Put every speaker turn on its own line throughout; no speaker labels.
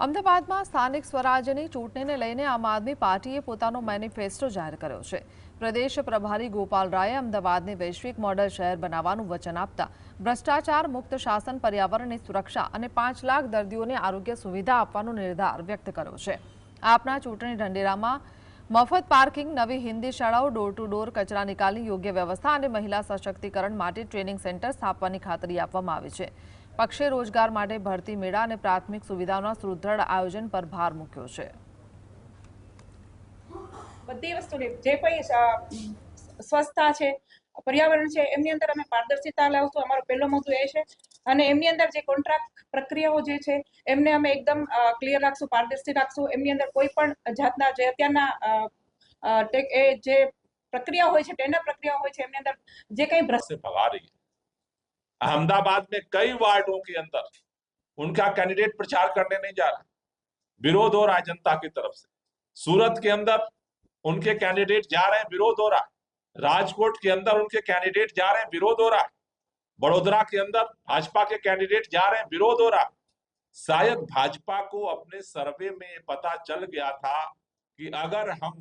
અમદાવાદમાં સ્થાનિક સ્વરાજ્યની ચૂંટણીને લઈને આમ આદમી પાર્ટીએ પોતાનો મેનિફેસ્ટો જાહેર કર્યો છે। પ્રદેશ પ્રભારી ગોપાલ રાયે અમદાવાદને વૈશ્વિક મોડલ શહેર બનાવવાનું વચન આપતા ભ્રષ્ટાચાર મુક્ત શાસન, પર્યાવરણની સુરક્ષા અને 5 લાખ દર્દીઓને આરોગ્ય સુવિધા આપવાનો નિર્ધાર વ્યક્ત કર્યો છે। આપના ચૂંટણી ઢંઢેરામાં મફત પાર્કિંગ, નવી હિન્દી શાળાઓ, ડોર ટુ ડોર કચરા નિકાલની યોગ્ય વ્યવસ્થા અને મહિલા સશક્તિકરણ માટે ટ્રેનિંગ સેન્ટર સ્થાપવાની ખાતરી આપવામાં આવી છે। પક્ષે રોજગાર માટે ભરતી મેળા અને પ્રાથમિક સુવિધાઓના સુદૃઢ આયોજન પર ભાર મૂક્યો છે।
બધી વસ્તુની જે કોઈ સ્વચ્છતા છે, પર્યાવરણ છે, એમની અંદર અમે પારદર્શિતા લાવશું। અમારો પહેલો મુદ્દો એ છે। અને એમની અંદર જે કોન્ટ્રાક્ટ પ્રક્રિયાઓ જે છે એમને અમે એકદમ ક્લિયર રાખશું, પારદર્શી રાખશું। એમની અંદર કોઈ પણ જાતના જે અત્યારના જે પ્રક્રિયા હોય છે, ટેન્ડર પ્રક્રિયા હોય છે, એમની અંદર જે કંઈ ભ્રષ્ટ
भगा रही है। अहमदाबाद में कई वार्डों के अंदर उनका कैंडिडेट प्रचार करने नहीं जा रहा, विरोध हो रहा है जनता की तरफ से। सूरत के अंदर उनके कैंडिडेट जा रहे हैं, विरोध हो रहा है। राजकोट के अंदर उनके कैंडिडेट जा रहे हैं, विरोध हो रहा है। बड़ोदरा के अंदर भाजपा के कैंडिडेट जा रहे हैं, विरोध हो रहा है। शायद भाजपा को अपने सर्वे में पता चल गया था कि अगर हम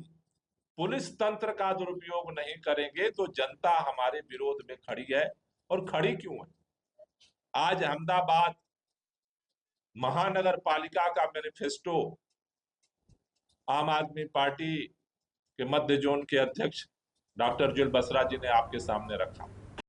पुलिस तंत्र का दुरुपयोग नहीं करेंगे तो जनता हमारे विरोध में खड़ी है। और खड़ी क्यों है? आज अहमदाबाद महानगर पालिका का मैनिफेस्टो आम आदमी पार्टी के मध्य जोन के अध्यक्ष डॉक्टर जुएल बसरा जी ने आपके सामने रखा।